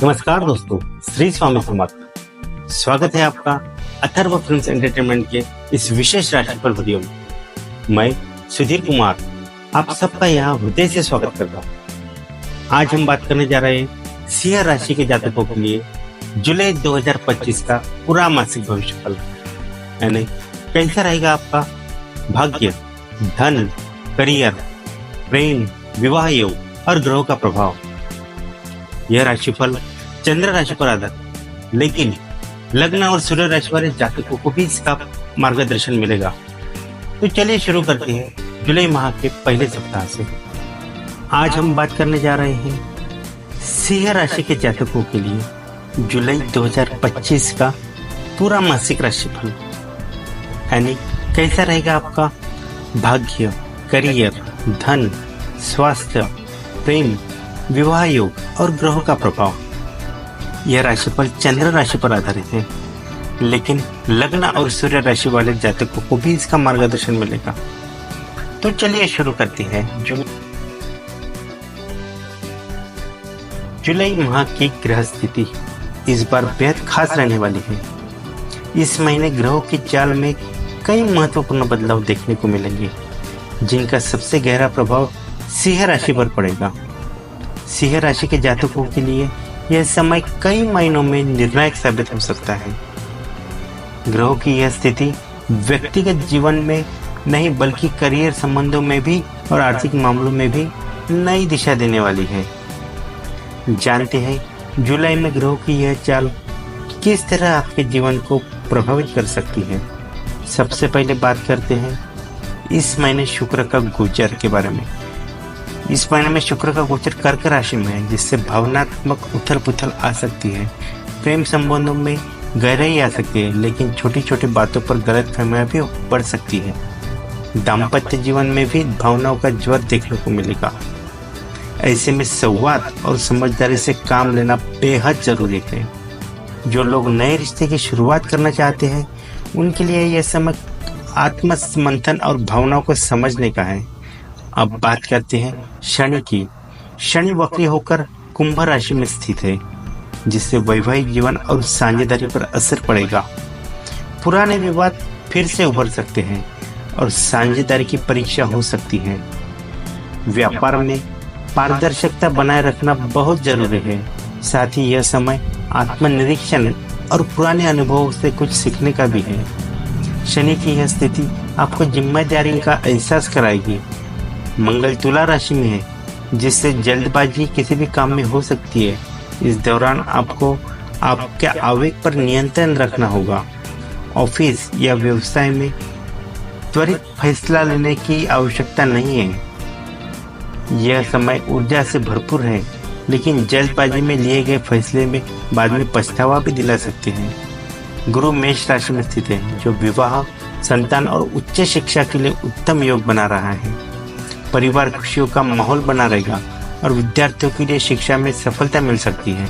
नमस्कार दोस्तों, श्री स्वामी समर्थ। स्वागत है आपका अथर्व फिल्म्स एंटरटेनमेंट के इस विशेष राशिफल वीडियो में। मैं सुधीर कुमार आप सबका यहाँ हृदय से स्वागत करता हूँ। आज हम बात करने जा रहे हैं सिंह राशि के जातकों के लिए जुलाई 2025 का पूरा मासिक भविष्यफल, यानी कैसा रहेगा आपका भाग्य, धन, करियर, प्रेम, विवाह योग और ग्रहों का प्रभाव। यह राशिफल चंद्र राशि पर आधारित, लेकिन लग्न और सूर्य राशि वाले जातकों को भी इसका मार्गदर्शन मिलेगा। तो चलिए शुरू करते हैं जुलाई माह के पहले सप्ताह से। आज हम बात करने जा रहे हैं सिंह राशि के जातकों के लिए जुलाई 2025 का पूरा मासिक राशिफल, यानी कैसा रहेगा आपका भाग्य, करियर, धन, स्वास्थ्य, प्रेम, विवाह योग और ग्रहों का प्रभाव। यह राशिफल चंद्र राशि पर आधारित है, लेकिन लग्न और सूर्य राशि वाले जातकों को भी इसका मार्गदर्शन मिलेगा। तो चलिए शुरू करते हैं जुलाई माह की ग्रह स्थिति इस बार बेहद खास रहने वाली है। इस महीने ग्रहों की चाल में कई महत्वपूर्ण बदलाव देखने को मिलेंगे, जिनका सबसे गहरा प्रभाव सिंह राशि पर पड़ेगा। सिंह राशि के जातकों के लिए यह समय कई महीनों में निर्णायक साबित हो सकता है। ग्रहों की यह स्थिति व्यक्तिगत जीवन में नहीं बल्कि करियर संबंधों में भी और आर्थिक मामलों में भी नई दिशा देने वाली है। जानते हैं जुलाई में ग्रहों की यह चाल किस तरह आपके जीवन को प्रभावित कर सकती है। सबसे पहले बात करते हैं इस महीने शुक्र का गोचर के बारे में। इस महीने में शुक्र का गोचर कर्क राशि में है, जिससे भावनात्मक उथल पुथल आ सकती है। प्रेम संबंधों में गहराई आ सकती है, लेकिन छोटी छोटी बातों पर गलतफहमियां भी बढ़ सकती है। दाम्पत्य जीवन में भी भावनाओं का ज्वर देखने को मिलेगा। ऐसे में संवाद और समझदारी से काम लेना बेहद जरूरी है। जो लोग नए रिश्ते की शुरुआत करना चाहते हैं, उनके लिए यह समय आत्ममंथन और भावनाओं को समझने का है। अब बात करते हैं शनि की। शनि वक्री होकर कुंभ राशि में स्थित है, जिससे वैवाहिक जीवन और साझेदारी पर असर पड़ेगा। पुराने विवाद फिर से उभर सकते हैं और साझेदारी की परीक्षा हो सकती है। व्यापार में पारदर्शिता बनाए रखना बहुत जरूरी है। साथ ही यह समय आत्मनिरीक्षण और पुराने अनुभवों से कुछ सीखने का भी है। शनि की यह स्थिति आपको जिम्मेदारी का एहसास कराएगी। मंगल तुला राशि में है, जिससे जल्दबाजी किसी भी काम में हो सकती है। इस दौरान आपको आपके आवेग पर नियंत्रण रखना होगा। ऑफिस या व्यवसाय में त्वरित फैसला लेने की आवश्यकता नहीं है। यह समय ऊर्जा से भरपूर है, लेकिन जल्दबाजी में लिए गए फैसले में बाद में पछतावा भी दिला सकते हैं। गुरु मेष राशि में स्थित है, जो विवाह, संतान और उच्च शिक्षा के लिए उत्तम योग बना रहा है। परिवार खुशियों का माहौल बना रहेगा और विद्यार्थियों के लिए शिक्षा में सफलता मिल सकती है।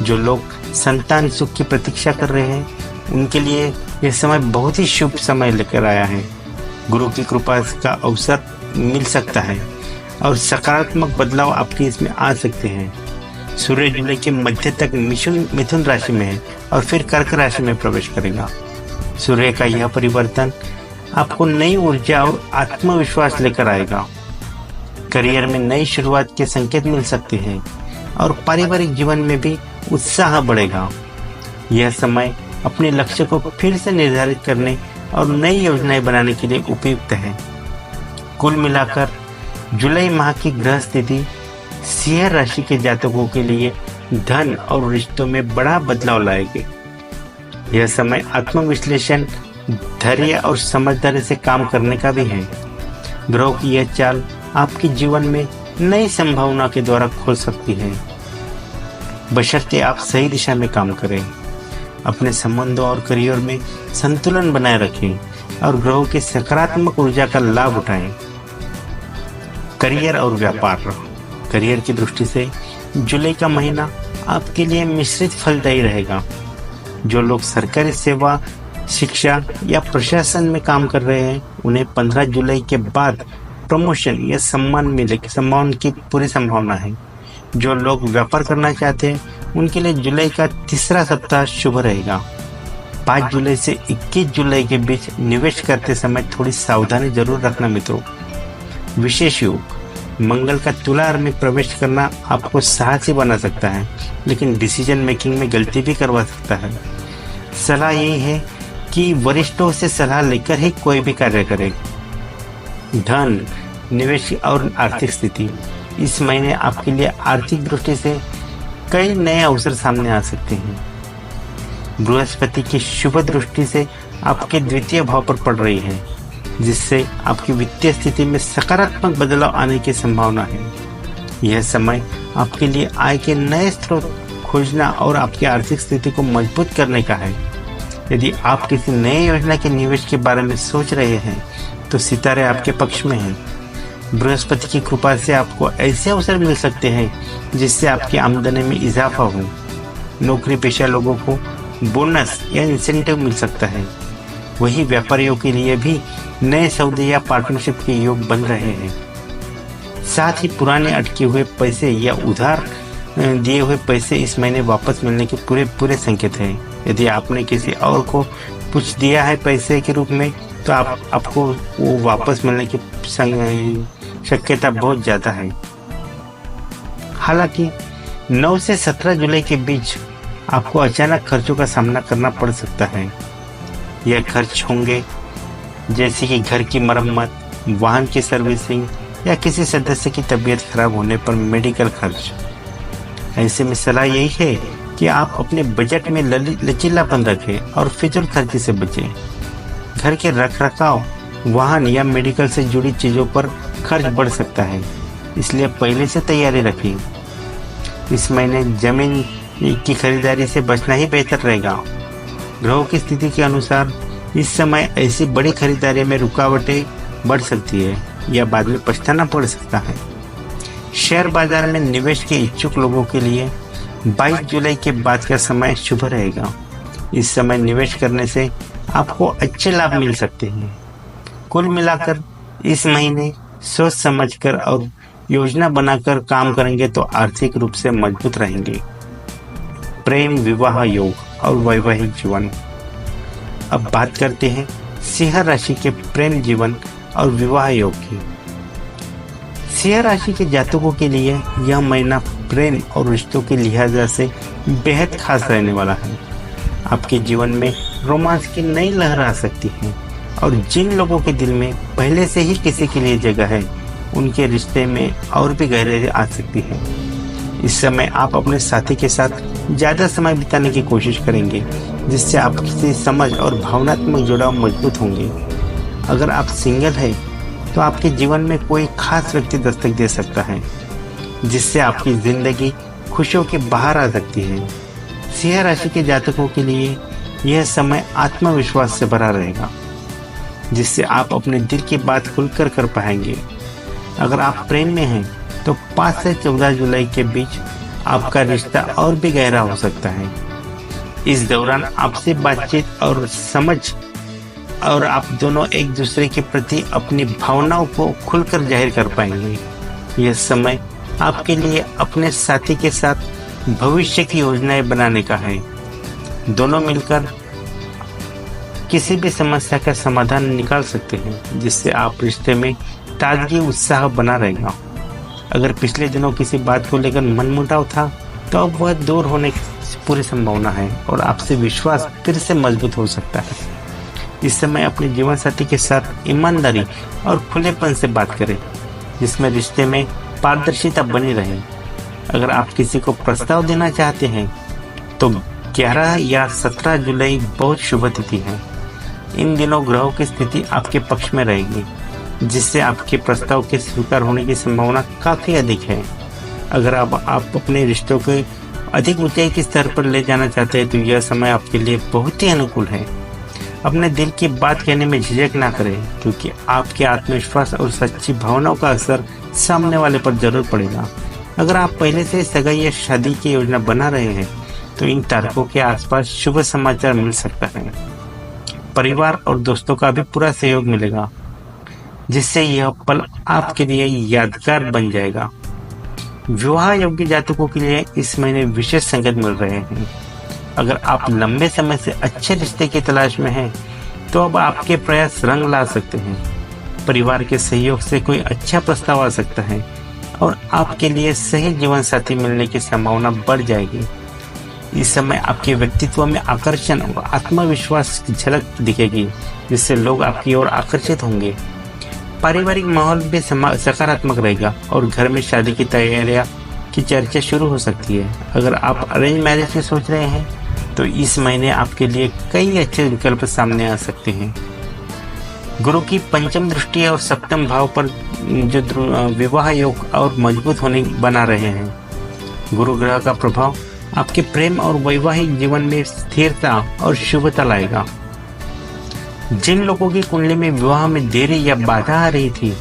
जो लोग संतान सुख की प्रतीक्षा कर रहे हैं, उनके लिए यह समय बहुत ही शुभ समय लेकर आया है। गुरु की कृपा का अवसर मिल सकता है और सकारात्मक बदलाव आपके इसमें आ सकते हैं। सूर्य जुलाई के मध्य तक मिथुन राशि में है और फिर कर्क राशि में प्रवेश करेगा। सूर्य का यह परिवर्तन आपको नई ऊर्जा और आत्मविश्वास लेकर आएगा। करियर में नई शुरुआत के संकेत मिल सकते हैं और पारिवारिक जीवन में भी उत्साह बढ़ेगा। यह समय अपने लक्ष्य को फिर से निर्धारित करने और नई योजनाएं बनाने के लिए उपयुक्त है। कुल मिलाकर जुलाई माह की ग्रह स्थिति सिंह राशि के जातकों के लिए धन और रिश्तों में बड़ा बदलाव लाएगी। यह समय आत्मविश्लेषण, धैर्य और समझदारी से काम करने का भी है। ग्रहों की यह चाल आपके जीवन में नई संभावना के द्वारा खोल सकती है, बशर्ते आप सही दिशा में काम करें। अपने संबंधों और करियर में संतुलन बनाए रखें और ग्रहों की सकारात्मक ऊर्जा का लाभ उठाएं। करियर और व्यापार। करियर की दृष्टि से जुलाई का महीना आपके लिए मिश्रित फलदायी रहेगा। जो लोग सरकारी सेवा, शिक्षा या प्रशासन में काम कर रहे हैं, उन्हें 15 जुलाई के बाद प्रमोशन या सम्मान की पूरी संभावना है। जो लोग व्यापार करना चाहते हैं उनके लिए जुलाई का तीसरा सप्ताह शुभ रहेगा। 5 जुलाई से 21 जुलाई के बीच निवेश करते समय थोड़ी सावधानी जरूर रखना मित्रों। विशेष योग, मंगल का तुला में प्रवेश करना आपको साहसी बना सकता है, लेकिन डिसीजन मेकिंग में गलती भी करवा सकता है। सलाह यही है कि वरिष्ठों से सलाह लेकर ही कोई भी कार्य करें। धन, निवेश और आर्थिक स्थिति, इस महीने आपके लिए आर्थिक दृष्टि से कई नए अवसर सामने आ सकते हैं। बृहस्पति की शुभ दृष्टि से आपके द्वितीय भाव पर पड़ रही है, जिससे आपकी वित्तीय स्थिति में सकारात्मक बदलाव आने की संभावना है। यह समय आपके लिए आय के नए स्रोत खोजना और आपकी आर्थिक स्थिति को मजबूत करने का है। यदि आप किसी नए योजना के निवेश के बारे में सोच रहे हैं तो सितारे आपके पक्ष में हैं। बृहस्पति की कृपा से आपको ऐसे अवसर मिल सकते हैं जिससे आपकी आमदनी में इजाफा हो। नौकरी पेशा लोगों को बोनस या इंसेंटिव मिल सकता है। वही व्यापारियों के लिए भी नए सौदे या पार्टनरशिप के योग बन रहे हैं। साथ ही पुराने अटके हुए पैसे या उधार दिए हुए पैसे इस महीने वापस मिलने के पूरे संकेत हैं। यदि आपने किसी और को कुछ दिया है पैसे के रूप में तो आपको वो वापस मिलने की शक्यता बहुत ज़्यादा है। हालांकि 9 से 17 जुलाई के बीच आपको अचानक खर्चों का सामना करना पड़ सकता है। यह खर्च होंगे जैसे कि घर की मरम्मत, वाहन की सर्विसिंग या किसी सदस्य की तबीयत खराब होने पर मेडिकल खर्च। ऐसे में सलाह यही है कि आप अपने बजट में लचीलापन रखें और फिजूल खर्ची से बचें। घर के रखरखाव, वाहन या मेडिकल से जुड़ी चीज़ों पर खर्च बढ़ सकता है, इसलिए पहले से तैयारी रखें। इस महीने जमीन की खरीदारी से बचना ही बेहतर रहेगा। ग्रहों की स्थिति के अनुसार इस समय ऐसी बड़ी खरीदारी में रुकावटें बढ़ सकती है या बाद में पछताना पड़ सकता है। शेयर बाजार में निवेश के इच्छुक लोगों के लिए 22 जुलाई के बाद का समय शुभ रहेगा। इस समय निवेश करने से आपको अच्छे लाभ मिल सकते हैं। कुल मिलाकर इस महीने सोच समझकर और योजना बनाकर काम करेंगे तो आर्थिक रूप से मजबूत रहेंगे। प्रेम, विवाह योग और वैवाहिक जीवन। अब बात करते हैं सिंह राशि के प्रेम जीवन और विवाह योग की। सिंह राशि के जातकों के लिए यह महीना प्रेम और रिश्तों के लिहाज से बेहद खास रहने वाला है। आपके जीवन में रोमांस की नई लहर आ सकती है और जिन लोगों के दिल में पहले से ही किसी के लिए जगह है, उनके रिश्ते में और भी गहराई आ सकती है। इस समय आप अपने साथी के साथ ज़्यादा समय बिताने की कोशिश करेंगे, जिससे आपकी समझ और भावनात्मक जुड़ाव मजबूत होंगे। अगर आप सिंगल हैं तो आपके जीवन में कोई खास व्यक्ति दस्तक दे सकता है, जिससे आपकी जिंदगी खुशियों के बाहर आ सकती है। सिंह राशि के जातकों के लिए यह समय आत्मविश्वास से भरा रहेगा, जिससे आप अपने दिल की बात खुलकर कर पाएंगे। अगर आप प्रेम में हैं तो 5 से 14 जुलाई के बीच आपका रिश्ता और भी गहरा हो सकता है। इस दौरान आपसे बातचीत और समझ और आप दोनों एक दूसरे के प्रति अपनी भावनाओं को खुलकर जाहिर कर पाएंगे। यह समय आपके लिए अपने साथी के साथ भविष्य की योजनाएं बनाने का है। दोनों मिलकर किसी भी समस्या का समाधान निकाल सकते हैं, जिससे आप रिश्ते में ताजगी उत्साह बना रहेगा। अगर पिछले दिनों किसी बात को लेकर मनमुटाव था तो अब वह दूर होने की पूरी संभावना है और आपसे विश्वास फिर से मजबूत हो सकता है। इस समय अपने जीवन साथी के साथ ईमानदारी और खुलेपन से बात करें, जिसमें रिश्ते में पारदर्शिता बनी रहे। अगर आप किसी को प्रस्ताव देना चाहते हैं तो 11 या 17 जुलाई बहुत शुभ तिथि है। इन दिनों ग्रहों की स्थिति आपके पक्ष में रहेगी, जिससे आपके प्रस्ताव के स्वीकार होने की संभावना काफ़ी अधिक है। अगर आप अपने रिश्तों को अधिक ऊंचाई के स्तर पर ले जाना चाहते हैं तो यह समय आपके लिए बहुत ही अनुकूल है। अपने दिल की बात कहने में झिझक ना करें, क्योंकि आपके आत्मविश्वास और सच्ची भावनाओं का असर सामने वाले पर जरूर पड़ेगा। अगर आप पहले से सगाई या शादी की योजना बना रहे हैं तो इन तारकों के आसपास शुभ समाचार मिल सकता है। परिवार और दोस्तों का भी पूरा सहयोग मिलेगा, जिससे यह पल आपके लिए यादगार बन जाएगा। विवाह योग्य जातकों के लिए इस महीने विशेष संकेत मिल रहे हैं। अगर आप लंबे समय से अच्छे रिश्ते की तलाश में हैं, तो अब आपके प्रयास रंग ला सकते हैं। परिवार के सहयोग से कोई अच्छा प्रस्ताव आ सकता है और आपके लिए सही जीवन साथी मिलने की संभावना बढ़ जाएगी। इस समय आपके व्यक्तित्व में आकर्षण और आत्मविश्वास की झलक दिखेगी, जिससे लोग आपकी ओर आकर्षित होंगे। पारिवारिक माहौल भी सकारात्मक रहेगा और घर में शादी की तैयारियां की चर्चा शुरू हो सकती है। अगर आप अरेंज मैरिज की सोच रहे हैं, तो इस महीने आपके लिए कई अच्छे विकल्प सामने आ सकते हैं। गुरु की पंचम दृष्टि और सप्तम भाव पर जो विवाह योग और मजबूत होने बना रहे हैं। गुरु ग्रह का प्रभाव आपके प्रेम और वैवाहिक जीवन में स्थिरता और शुभता लाएगा। जिन लोगों की कुंडली में विवाह में देरी या बाधा आ रही थी,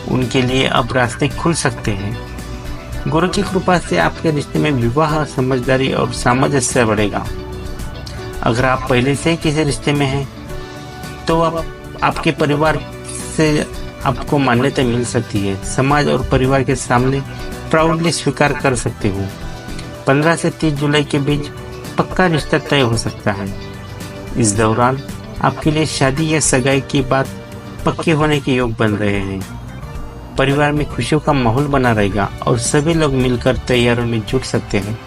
उनके लिए अब रास्ते खुल सकते हैं। गुरु की कृपा से आपके रिश्ते में विवाह, समझदारी और सामंजस्य बढ़ेगा। अगर आप पहले से ही किसी रिश्ते में हैं, तो अब आपके परिवार से आपको मान्यता मिल सकती है। समाज और परिवार के सामने प्राउडली स्वीकार कर सकते हो। 15 से 30 जुलाई के बीच पक्का रिश्ता तय हो सकता है। इस दौरान आपके लिए शादी या सगाई की बात पक्के होने के योग बन रहे हैं। परिवार में खुशियों का माहौल बना रहेगा और सभी लोग मिलकर तैयारियों में जुट सकते हैं।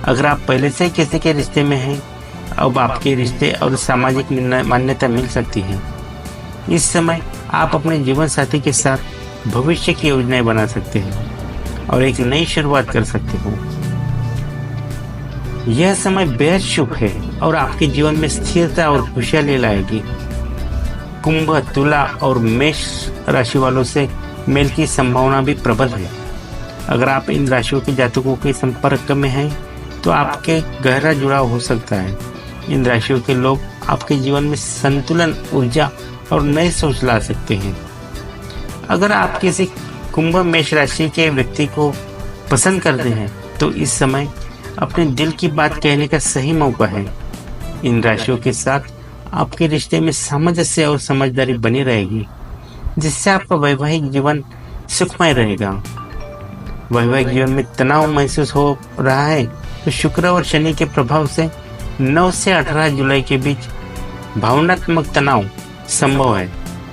अगर आप पहले से किसी के रिश्ते में हैं, अब आपके रिश्ते और सामाजिक मान्यता मिल सकती है। इस समय आप अपने जीवन साथी के साथ भविष्य की योजनाएं बना सकते हैं और एक नई शुरुआत कर सकते हो। यह समय बेहद शुभ है और आपके जीवन में स्थिरता और खुशहाली लाएगी। कुंभ, तुला और मेष राशि वालों से मेल की संभावना भी प्रबल है। अगर आप इन राशियों के जातकों के संपर्क में हैं, तो आपके गहरा जुड़ाव हो सकता है। इन राशियों के लोग आपके जीवन में संतुलन, ऊर्जा और नई सोच ला सकते हैं। अगर आप किसी कुंभ मेष राशि के व्यक्ति को पसंद करते हैं, तो इस समय अपने दिल की बात कहने का सही मौका है। इन राशियों के साथ आपके रिश्ते में सामंजस्य और समझदारी बनी रहेगी, जिससे आपका वैवाहिक जीवन सुखमय रहेगा। वैवाहिक जीवन में तनाव महसूस हो रहा है, तो शुक्र और शनि के प्रभाव से 9 से 18 जुलाई के बीच भावनात्मक तनाव संभव है।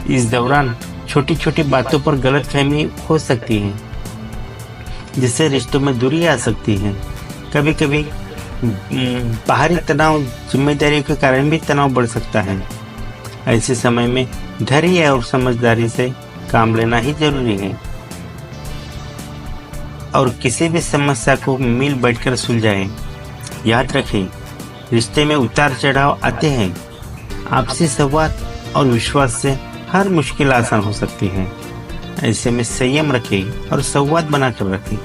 इस दौरान छोटी छोटी बातों पर गलतफहमी हो सकती है, जिससे रिश्तों में दूरी आ सकती है। कभी कभी बाहरी तनाव, जिम्मेदारियों के कारण भी तनाव बढ़ सकता है। ऐसे समय में धैर्य और समझदारी से काम लेना ही जरूरी है और किसी भी समस्या को मिल बैठकर सुलझाएं। याद रखें, रिश्ते में उतार चढ़ाव आते हैं। आपसी संवाद और विश्वास से हर मुश्किल आसान हो सकती है। ऐसे में संयम रखें और संवाद बनाकर रखें।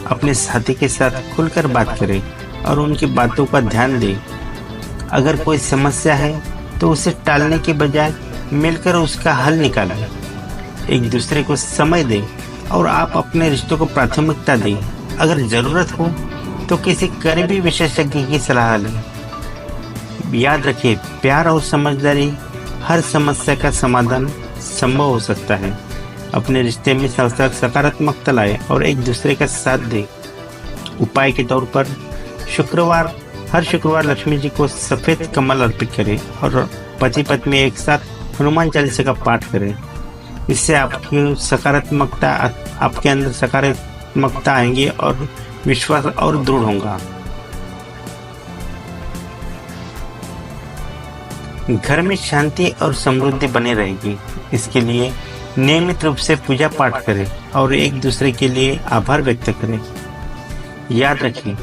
अपने साथी के साथ खुलकर बात करें और उनकी बातों का ध्यान दें। अगर कोई समस्या है, तो उसे टालने के बजाय मिलकर उसका हल निकालें। एक दूसरे को समय दें और आप अपने रिश्तों को प्राथमिकता दें। अगर जरूरत हो तो किसी करीबी विशेषज्ञ की सलाह लें। याद रखिए, प्यार और समझदारी हर समस्या का समाधान संभव हो सकता है। अपने रिश्ते में सकारात्मकता लाएं और एक दूसरे का साथ दें। उपाय के तौर पर हर शुक्रवार लक्ष्मी जी को सफेद कमल अर्पित करें और पति पत्नी एक साथ हनुमान चालीसा का पाठ करें। इससे आपके अंदर सकारात्मकता आएंगी और विश्वास और दृढ़ होगा। घर में शांति और समृद्धि बनी रहेगी। इसके लिए नियमित रूप से पूजा पाठ करें और एक दूसरे के लिए आभार व्यक्त करें। याद रखें,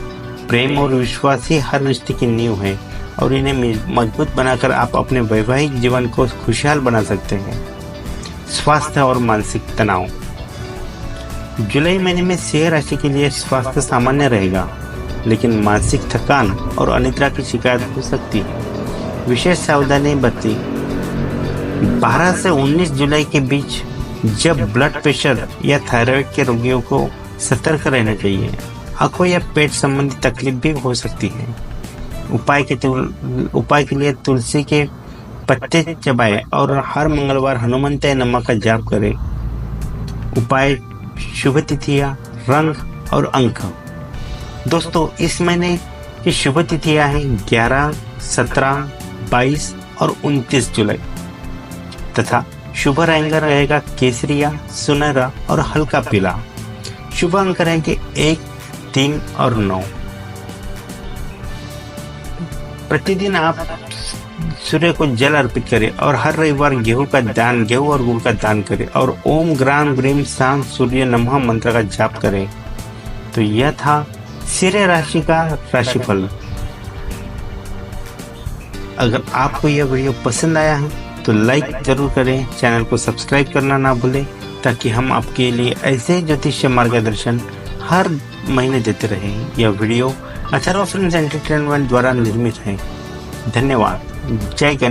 प्रेम और विश्वास ही हर रिश्ते की नींव है और इन्हें मजबूत बनाकर आप अपने वैवाहिक जीवन को खुशहाल बना सकते हैं। स्वास्थ्य और मानसिक तनाव। जुलाई महीने में सिंह राशि के लिए स्वास्थ्य सामान्य रहेगा, लेकिन मानसिक थकान और अनिद्रा की शिकायत हो सकती है। विशेष सावधानी बरतें। 12 से 19 जुलाई के बीच जब ब्लड प्रेशर या थायराइड के रोगियों को सतर्क रहना चाहिए। आंखों या पेट संबंधी तकलीफ भी हो सकती है। उपाय के लिए तुलसी के पत्ते चबाएं और हर मंगलवार हनुमंत नमः का जाप करें। उपाय: शुभ तिथियां रंग और अंक। दोस्तों, इस महीने की शुभ तिथियां हैं 11, 17, 22 और 29 जुलाई तथा शुभ रंग रहेगा केसरिया, सुनहरा और हल्का पीला। शुभ अंक रहेंगे 1, 3 और 9। प्रतिदिन आप सूर्य को जल अर्पित करें और हर रविवार गेहूं और गुड़ का दान करें और ओम ग्राम ग्रीम शाम सूर्य नमः मंत्र का जाप करें। तो यह था सिरे राशि का राशिफल। अगर आपको यह वीडियो पसंद आया है तो लाइक जरूर करें, चैनल को सब्सक्राइब करना ना भूलें, ताकि हम आपके लिए ऐसे ज्योतिष मार्गदर्शन हर महीने देते रहें। यह वीडियो अथर्व फिल्म्स एंटरटेनमेंट द्वारा निर्मित है। धन्यवाद। जय गणेश।